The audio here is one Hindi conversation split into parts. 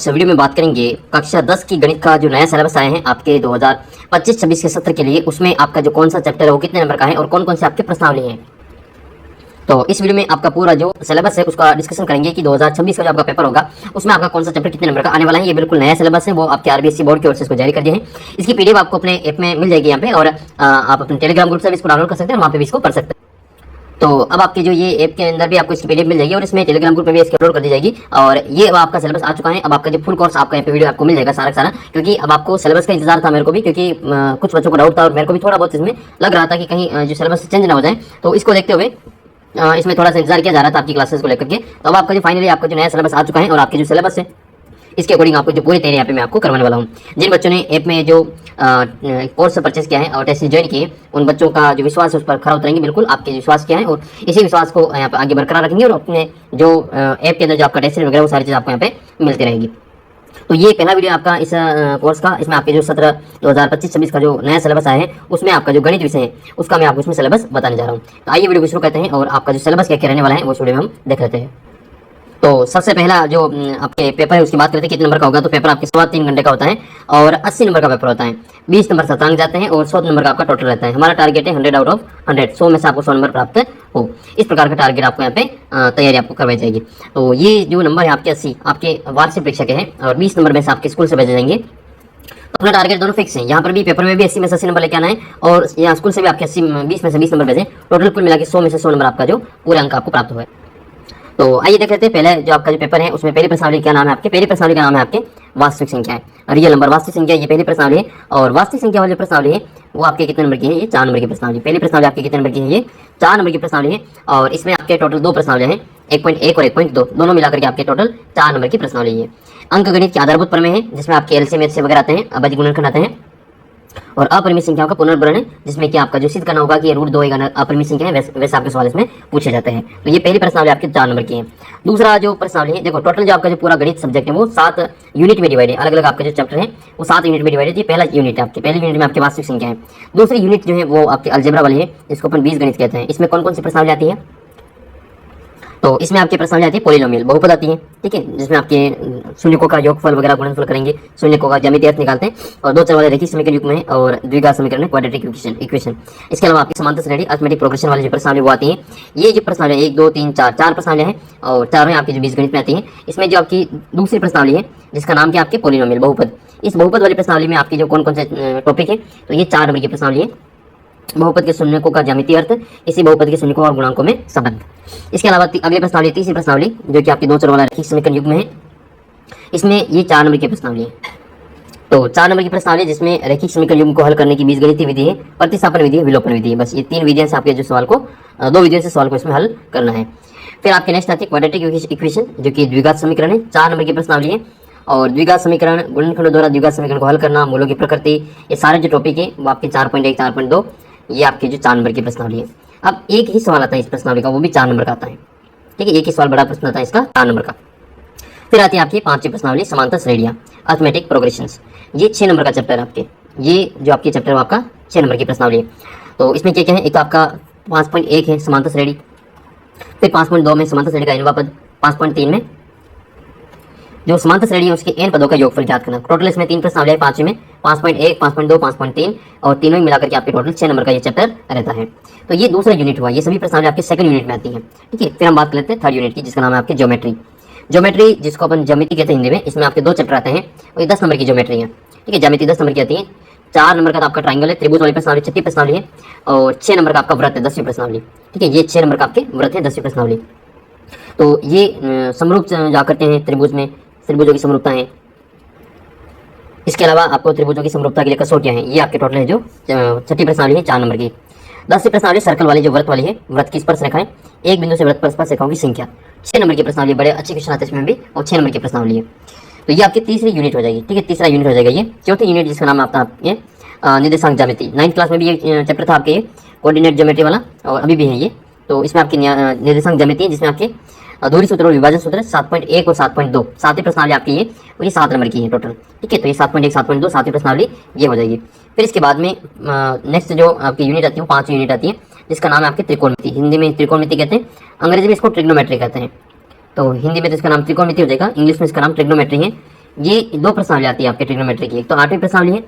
इस वीडियो में बात करेंगे कक्षा 10 की गणित का जो नया सिलेबस आए हैं आपके 2025-26 के सत्र के लिए, उसमें आपका जो कौन सा चैप्टर है वो कितने नंबर का है और कौन कौन से आपके प्रश्नावली हैं। तो इस वीडियो में आपका पूरा जो सिलेबस है उसका डिस्कशन करेंगे कि 2026 का जो आपका पेपर होगा उसमें आपका कौन सा चैप्टर कितने नंबर का आने वाला है। ये बिल्कुल नया सिलेबस है, वो आपके आरबीएसई बोर्ड की ओर से इसको जारी कर दिए हैं। इसकी पीडीएफ आपको अपने ऐप में मिल जाएगी यहाँ पे, और आप अपने टेलीग्राम ग्रुप से भी इसको डाउनलोड कर सकते हैं और वहाँ पे भी इसको पढ़ सकते हैं। तो अब आपके जो ये ऐप के अंदर भी आपको इसकी पीडीएफ मिल जाएगी और इसमें टेलीग्राम ग्रुप में भी इसकी अपलोड कर दी जाएगी। और ये अब आपका सिलेबस आ चुका है। अब आपका जो फुल कोर्स आपका यहाँ पे वीडियो आपको मिल जाएगा सारा, क्योंकि अब आपको सिलेबस का इंतजार था मेरे को भी, क्योंकि कुछ बच्चों को डाउट था और मेरे को भी थोड़ा बहुत इसमें लग रहा था कि कहीं जो सिलेबस चेंज ना हो जाए। तो इसको देखते हुए इसमें थोड़ा सा इंतजार किया जा रहा था आपकी क्लासेस को लेकर के। तो अब आपका जो फाइनली आपका जो नया सिलेबस आ चुका है और आपके जो सिलेबस है इसके अकॉर्डिंग आपको जो पूरी तैयारी यहाँ पे मैं आपको करवाने वाला हूँ। जिन बच्चों ने ऐप में जो कोर्स परचेस किया है और टेस्ट ज्वाइन किए, उन बच्चों का जो विश्वास है उस पर खरा उतरेंगे। बिल्कुल आपके विश्वास किया है और इसी विश्वास को यहाँ पे आगे बरकरार रखेंगे और अपने जो ऐप के अंदर जो आपका टेस्ट वगैरह वो सारी चीज़ आपको यहाँ पे मिलती रहेगी। तो ये पहला वीडियो आपका इस कोर्स का। इसमें आपके जो सत्र 2025-26 का जो नया सिलेबस आया है उसमें आपका जो गणित विषय है उसका मैं आपको इसमें सिलेबस बताने जा रहा हूँ। तो आइए वीडियो को शुरू करते हैं और आपका जो सिलेबस क्या क्या रहने वाला है वो वीडियो में हम देख लेते हैं। तो सबसे पहला जो आपके पेपर है उसकी बात करते हैं कितने नंबर का होगा। तो पेपर आपके 3.25 घंटे का होता है और 80 नंबर का पेपर होता है। 20 नंबर शतरंग जाते हैं और 100 नंबर का आपका टोटल रहता है। हमारा टारगेट है 100 आउट ऑफ 100, 100 में से आपको 100 नंबर प्राप्त हो। इस प्रकार का टारगेट आपको यहाँ पे तैयारी आपको करवाई जाएगी। तो ये जो नंबर है आपके 80 आपके वार्षिक परीक्षा के हैं और 20 नंबर में से आपके स्कूल से भेजे जाएंगे। तो अपना टारगेट दोनों फिक्स है। यहाँ पर भी पेपर में भी 80 में से 80 नंबर लेके आना है और यहाँ स्कूल से भी आपके 20 में से 20 नंबर भेजें। टोटल कुल मिला के 100 में से 100 नंबर आपका जो पूरे अंक आपको प्राप्त हुआ है। तो आइए देख लेते हैं पहले जो आपका जो पेपर है उसमें पहली प्रश्नावली क्या नाम है आपके। पहली प्रश्नावली का नाम है आपके वास्तविक संख्या है, रियल नंबर वास्तविक संख्या, ये पहली प्रश्नावली है। और वास्तविक संख्या वाली प्रश्नावली है वो आपके कितने नंबर की है, ये 4 नंबर की प्रश्नावली। पहली प्रश्नावली आपके कितने नंबर की है, ये 4 नंबर की प्रश्नावली है। और इसमें आपके टोटल 2 प्रश्नावली हैं, 1.1 और 1.2, दोनों मिलाकर के आपके टोटल 4 नंबर की प्रश्नावली है। अंक गणित के आधारभूत प्रमेय है जिसमें आपके एलसीएम एचसीएफ वगैरह आते हैं, अभाज्य गुणनखंड आते हैं। और अपरिमित संख्याओं का पुनर्वर्ण है जिसमें कि आपका जो सिद्ध करना होगा कि ये √2 एक अपरिमित संख्या है, वैसे आपके सवाल इसमें पूछे जाते हैं। तो ये पहली प्रश्नावली आपके 4 नंबर की है। दूसरा जो प्रश्नावली है, देखो टोटल जो आपका जो पूरा गणित सब्जेक्ट है वो 7 यूनिट में डिवाइड है। अलग अलग आपके जो चैप्टर है वो 7 यूनिट में डिवाइड है। पहला यूनिट है आपके, पहली यूनिट में आपके वास्तविक संख्या है। दूसरी यूनिट जो है वो आपके अलजेब्रा वाली है जिसको अपन बीजगणित कहते हैं। इसमें कौन कौन सी प्रश्नावली आती है, तो इसमें आपके प्रश्नावली आती है पॉलिनोमियल, बहुपद आती है, ठीक है, जिसमें आपके शून्यकों का योगफल वगैरह गुणनफल करेंगे, शून्यकों का ज्यामितीय अर्थ निकालते हैं और 2 चर वाले रैखिक समीकरण युग्म है और द्विघात समीकरण है, क्वाड्रेटिक इक्वेशन। इसके अलावा आपकी समांतर श्रेणी अरिथमेटिक प्रोग्रेशन वाली जो प्रश्नावली वो आती है। ये जो प्रश्नावली 1 2 3 4 प्रश्नावली है और चारों आपकी जो बीजगणित में आती है। इसमें जो आपकी दूसरी प्रश्नावली है जिसका नाम क्या आपके पॉलिनोमियल बहुपद, इस बहुपद वाली प्रश्नावली में आपकी जो कौन कौन से टॉपिक है, तो ये 4 नंबर की प्रश्नावली है। बहुपद के शून्यकों का ज्यामितीय अर्थ, इसी बहुपद के शून्यकों और गुणांकों में संबंध। इसके अलावा अगली प्रश्नावली तीसरी प्रश्नावली जो कि आपकी 2 चर वाला रैखिक समीकरण युग्म है, इसमें ये 4 नंबर की प्रश्नावली है। तो 4 नंबर की प्रश्नावली जिसमें रैखिक समीकरण युग्म को हल करने की बीजगणितीय विधि है, प्रतिस्थापन विधि है, विलोपन विधि है। बस ये 3 विधियां से आपके जो सवाल को 2 विधियों से सवाल को इसमें हल करना है। फिर आपके नेक्स्ट आती है क्वाड्रेटिक इक्वेशन जो कि द्विघात समीकरण है, 4 नंबर की प्रश्नावली है। और द्विघात समीकरण, गुणनखंड द्वारा द्विघात समीकरण को हल करना, मूलों की प्रकृति, ये सारे जो टॉपिक है वो आपके 4.1 4.2 ये आपकी जो 4 नंबर की प्रश्नावली है। अब एक ही सवाल आता है इस प्रश्नावली का, वो भी 4 नंबर का आता है, ठीक है, एक ही सवाल बड़ा प्रश्न आता है इसका 4 नंबर का। फिर आती है आपकी 5वीं प्रश्नावली समांतर श्रेणियां, अरिथमेटिक प्रोग्रेशंस, ये 6 नंबर का चैप्टर है आपके। ये जो आपके चैप्टर है आपका 6 नंबर की प्रश्नावली है। तो इसमें क्या क्या है, एक तो आपका 5.1 है समांतर श्रेणी, फिर 5.2 में समांतर श्रेणी का n वां पद, 5.3 में जो समांतर श्रेणी है उसके n पदों का योगफल ज्ञात करना। टोटल इसमें 3 प्रश्नावली है 5वीं में, 5.1 5.2 5.3 और तीनों ही मिलाकर के आपके टोटल 6 नंबर का ये चैप्टर रहता है। तो ये दूसरा यूनिट हुआ, ये सभी प्रश्नावली आपके सेकंड यूनिट में आती है, ठीक है। फिर हम बात कर लेते हैं थर्ड यूनिट की जिसका नाम है आपके ज्योमेट्री। ज्योमेट्री जिसको अपन ज्यामिति कहते हैं हिंदी में, इसमें आपके 2 चैप्टर आते हैं और ये 10 नंबर की ज्योमेट्री है, ठीक है। ज्यामिति 10 नंबर की आती है। 4 नंबर का तो आपका ट्राइंगल है, त्रिभुज वाली प्रश्नावली 6वीं प्रश्नावली है और 6 नंबर का आपका व्रत है 10वीं प्रश्नावली, ठीक है। ये 6 नंबर का आपके व्रत है 10वीं प्रश्नावली। तो ये समरूप जा करते हैं त्रिभुज में, त्रिभुजों की समरूपता है। इसके अलावा आपको त्रिभुजों की समरूपता के लिए कसौटियां हैं, ये आपके टोटल है जो 6वीं प्रश्नावली है 4 नंबर की। 10वीं प्रश्नावली सर्कल वाली जो व्रत वाली है, व्रत की स्पर्श रेखाएं, एक बिंदु से व्रत पर स्पर्श रेखाओं की संख्या, 6 नंबर की प्रश्नावली, बड़े अच्छे क्वेश्चन आते हैं इसमें भी और 6 नंबर की प्रश्नावली है। तो ये आपकी तीसरी यूनिट हो जाएगी, ठीक है, तीसरा यूनिट हो जाएगा ये। चौथी यूनिट जिसका नाम आपका ये निर्देशांक ज्यामिति, 9th क्लास में भी ये चैप्टर था आपके, ये कोऑर्डिनेट ज्योमेट्री वाला, और अभी भी है ये। तो इसमें आपकी निर्देशांक ज्यामिति है जिसमें आपके दूरी सूत्र और विभाजन सूत्र 7.1 और 7.2 सातवीं प्रश्नावली आपकी ये, और ये 7 नंबर की है टोटल, ठीक है। तो ये 7.1 7.2 सातवीं प्रश्नावली ये हो जाएगी। फिर इसके बाद में नेक्स्ट जो आपकी यूनिट आती है 5वीं यूनिट आती है जिसका नाम है आपकी त्रिकोणमिति। हिंदी में त्रिकोणमिति कहते हैं, अंग्रेजी में इसको ट्रिग्नोमेट्री कहते हैं। तो हिंदी में तो इसका नाम त्रिकोणमिति हो जाएगा, इंग्लिश में इसका नाम ट्रिग्नोमेट्री है। ये 2 प्रश्नावली आती है आपके ट्रिग्नोमेट्री की। एक तो 8वीं प्रश्नावली है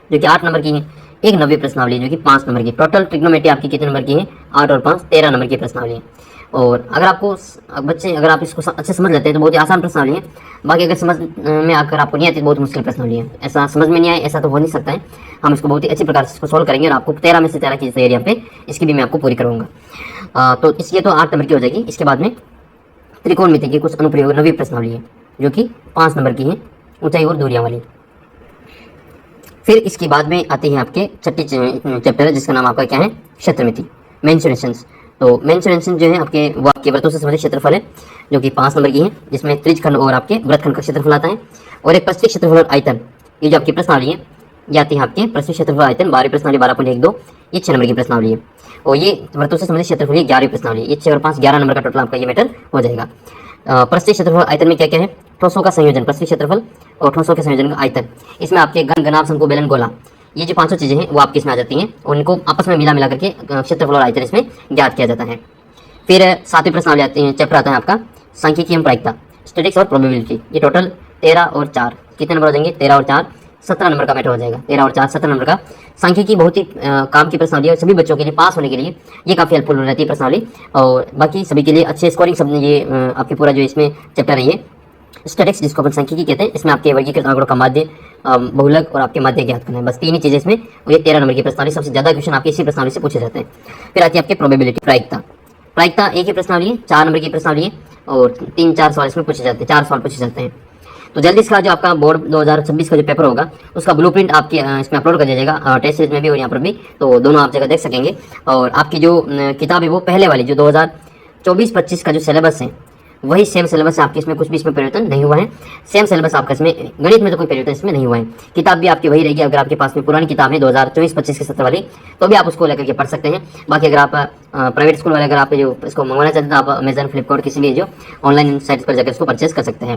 जो कि 8 नंबर की है, एक 9वीं प्रश्नावली जो कि 5 नंबर की। टोटल ट्रिग्नोमेट्री आपकी कितने नंबर की है? 8 और 5 13 नंबर की प्रश्नावली है। और अगर आपको बच्चे अगर आप इसको अच्छे समझ लेते हैं तो बहुत ही आसान प्रश्नावली है। बाकी अगर समझ में अगर आपको नहीं आती तो बहुत मुश्किल प्रश्नावली है। ऐसा समझ में नहीं आए ऐसा तो हो नहीं सकता है। हम इसको बहुत ही अच्छी प्रकार से इसको सोल्व करेंगे और आपको 13 में से 13 की तैयारी यहाँ पे इसकी भी मैं आपको पूरी करूँगा। तो इसलिए तो 8 नंबर की हो जाएगी। इसके बाद में त्रिकोणमिति की कुछ अनुप्रयोग 9वीं प्रश्नावली है जो कि 5 नंबर की है, ऊंचाई और दूरियां वाली। फिर इसके बाद में आती है आपके छठी चैप्टर है जिसका नाम आपका क्या है? क्षेत्रमिति, मेंसुरेशंस। तो मेंसुरेशन जो है आपके वो आपके वृत्तों से संबंधित क्षेत्रफल है जो कि 5 नंबर की है, जिसमें त्रिज्यखंड और आपके वृत्तखंड का क्षेत्रफल आता है। और एक प्रस्तुत क्षेत्रफल और आयतन, ये जो आपकी प्रश्नावली है ये आती है आपके प्रस्तुत क्षेत्रफल आयतन 12वीं प्रश्नावली 12.12, ये 6 नंबर की प्रश्नावली है। और ये वृत्तों से संबंधित क्षेत्रफल 11वीं प्रश्नावली, ये 6 और 5 11 नंबर का टोटल आपका ये मैटर हो जाएगा। प्रस्तुत क्षेत्रफल आयतन में क्या क्या है? ठोसों का संयोजन, प्रस्तुत क्षेत्रफल और ठोसों के संयोजन का आयतन। इसमें आपके घन, घनाभ, शंकु, बेलन, गोला, ये जो 5 चीजें हैं वो आपकी इसमें आ जाती हैं। उनको आपस में मिला करके क्षेत्रफल और आयतन इसमें ज्ञात किया जाता है। फिर 7वीं प्रश्नावली आती है, चैप्टर आता है आपका सांख्यिकी एवं प्रायिकता, स्टैटिस्टिक्स और प्रोबेबिलिटी। ये टोटल 13 और 4 कितने नंबर हो जाएंगे? 13 और 4 17 नंबर का मैटर हो जाएगा। 13 और 4 17 नंबर का। सांख्यिकी बहुत ही काम की प्रश्नावली है और सभी बच्चों के लिए पास होने के लिए ये काफ़ी हेल्पफुल हो जाती है प्रश्नावली। और बाकी सभी के लिए अच्छे स्कोरिंग सब ये आपके पूरा जो इसमें चैप्टर है ये स्टैटिक्स जिसको अपन सांख्यिकी कहते हैं, इसमें आपके वर्गीकृत आंकड़ों का माध्य, बहुलक और आपके माध्य ज्ञात करना है। बस 3 ही चीज़ें इसमें। और ये 13 नंबर की प्रश्नावली, सबसे ज़्यादा क्वेश्चन आपके इसी प्रश्नावली से पूछे जाते हैं। फिर आती है आपके प्रोबेबिलिटी, प्रायिकता। प्रायिकता एक ही प्रश्नावली है, 4 नंबर की प्रश्नावली है और 3-4 सवाल इसमें पूछे जाते हैं, 4 सवाल पूछे जाते हैं। तो जल्दी इसका जो आपका बोर्ड 2026 का जो पेपर होगा उसका ब्लूप्रिंट आपके इसमें अपलोड कर दिया जाएगा, टेस्ट सीरीज में भी और यहाँ पर भी, तो दोनों आप जगह देख सकेंगे। और आपकी जो किताब है वो पहले वाली जो 2024-25 का जो सिलेबस है वही सेम सिलेबस है आपके, इसमें कुछ भी इसमें परिवर्तन नहीं हुआ है। सेम सिलेबस आपका इसमें, गणित में तो कोई परिवर्तन इसमें नहीं हुआ है। किताब भी आपकी वही रहेगी। अगर आपके पास में पुरानी किताब है 2024-25 के सत्र वाली तो भी आप उसको लेकर के पढ़ सकते हैं। बाकी अगर आप प्राइवेट स्कूल वाले अगर आप जो इसको मंगवाना चाहते हैं तो आप अमेजन, फ्लिपकार्ट किसी भी जो ऑनलाइन साइट पर जाकर इसको परचेस कर सकते हैं।